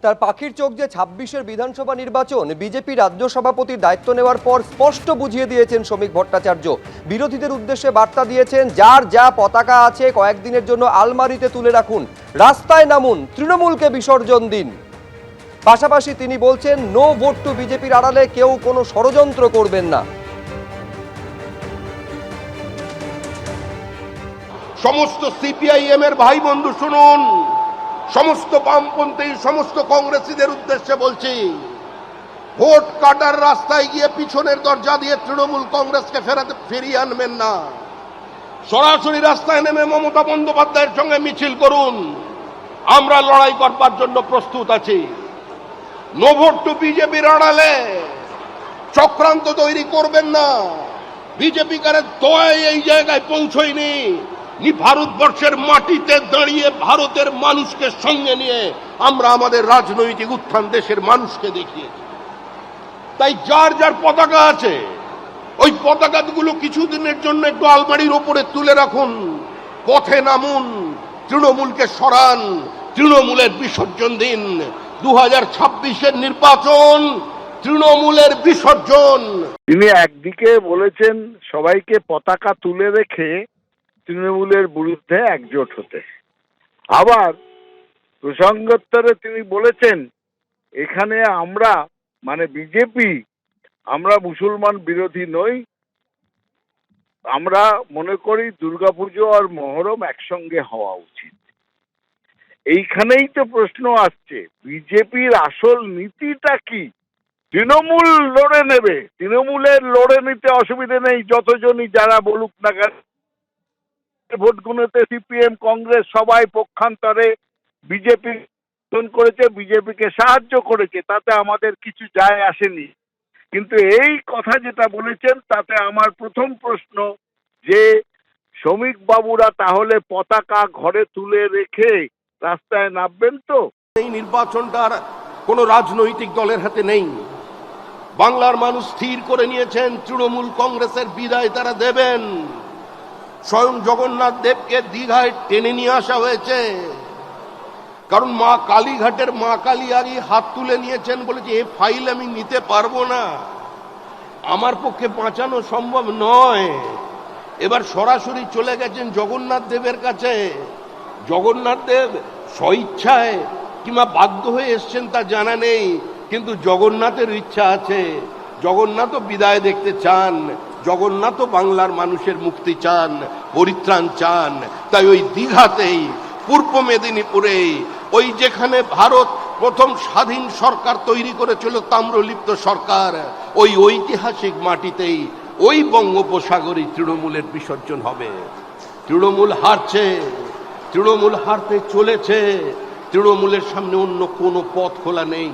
তার পাখির চোখ যে ২৬-এর বিধানসভা নির্বাচন, বিজেপি রাজ্য সভাপতির দায়িত্ব নেওয়ার পর স্পষ্ট বুঝিয়ে দিয়েছেন শ্রমিক ভট্টাচার্য। বিরোধীদের উদ্দেশ্যে বার্তা দিয়েছেন, যার যা পতাকা আছে কয়েকদিনের জন্য আলমারিতে তুলে রাখুন, রাস্তায় নামুন, তৃণমূলকে বিসর্জন দিন। পাশাপাশি তিনি বলছেন, নো ভোট টু বিজেপির আড়ালে কেউ কোনো ষড়যন্ত্র করবেন না। সমস্ত সিপিআইএম এর ভাই বন্ধু শুনুন, সমস্ত বামপন্থী সমস্ত কংগ্রেসীদের উদ্দেশ্যে বলছি, ভোট কাটার রাস্তায় গিয়ে পিছনের দরজা দিয়ে তৃণমূল কংগ্রেসকে ফিরিয়ে আনবেন না। সরাসরি রাস্তায় নেমে মমতা বন্দ্যোপাধ্যায়ের সঙ্গে মিছিল করুন। আমরা লড়াই করবার জন্য প্রস্তুত আছি। নো ভোট টু বিজেপির আড়ালে চক্রান্ত তৈরি করবেন না। বিজেপি কারের দয়ায় এই জায়গায় পৌঁছয়নি। ভারতবর্ষের মাটিতে দাঁড়িয়ে ভারতের মানুষকে সঙ্গে নিয়ে আমরা আমাদের রাজনৈতিক উত্থান দেশের মানুষকে দেখিয়েছি। তাই যার যার পতাকা আছে, ওই পতাকাগুলো কিছুদিনের জন্য একটু আলমারির ওপরে তুলে রাখুন, পথে নামুন, তৃণমূলকে সরান, তৃণমূলের বিসর্জন দিন। 2026-এর নির্বাচন তৃণমূলের বিসর্জন। তিনি একদিকে বলেছেন সবাইকে পতাকা তুলে রেখে তৃণমূলের বিরুদ্ধে একজোট হতে, আবার প্রসঙ্গোত্তরে তিনি বলেছেন এখানে আমরা মানে বিজেপি আমরা মুসলমান বিরোধী নই, আমরা মনে করি দুর্গাপুজো আর মহরম একসঙ্গে হওয়া উচিত। এইখানেই তো প্রশ্ন আসছে, বিজেপির আসল নীতিটা কি? তৃণমূল লড়ে নেবে, তৃণমূলের লড়ে নিতে অসুবিধে নেই, যতজনই যারা বলুক না কেন। ভোট গুলোতে সিপিএম কংগ্রেস সবাই পক্ষান্তরে বিজেপি করেছে, বিজেপিকে সাহায্য করেছে, তাতে আমাদের কিছু যায় আসেনি। কিন্তু এই কথা যেটা বলেছেন তাতে আমার প্রথম প্রশ্ন যে শ্রমিক বাবুরা তাহলে পতাকা ঘরে তুলে রেখে রাস্তায় নামবেন তো? এই নির্বাচনটার কোনো রাজনৈতিক দলের হাতে নেই। বাংলার মানুষ স্থির করে নিয়েছেন তৃণমূল কংগ্রেসের বিদায় তারা দেবেন। স্বয়ং জগন্নাথ দেবকে দীঘায় টেনে নিয়ে আসা হয়েছে, কারণ মা কালীঘাটের মা কালী আগে হাত তুলে নিয়েছেন, বলেছে এ ফাইল আমি নিতে পারবো না, আমার পক্ষে বাঁচানো সম্ভব নয়। এবার সরাসরি চলে গেছেন জগন্নাথ দেবের কাছে। জগন্নাথ দেব স্বইচ্ছায় কিংবা বাধ্য হয়ে এসছেন তা জানা নেই, কিন্তু জগন্নাথের ইচ্ছা আছে, জগন্নাথও বিদায় দেখতে চান, জগন্নাথও বাংলার মানুষের মুক্তি চান, পরিত্রাণ চান। তাই ওই দীঘাতেই, পূর্ব মেদিনীপুরে, ওই যেখানে ভারত প্রথম স্বাধীন সরকার তৈরি করেছিল তাম্রলিপ্ত সরকার, ওই ঐতিহাসিক মাটিতেই ওই বঙ্গোপসাগরে তৃণমূলের বিসর্জন হবে। তৃণমূল হারছে, তৃণমূল হারতে চলেছে, তৃণমূলের সামনে অন্য কোনো পথ খোলা নেই।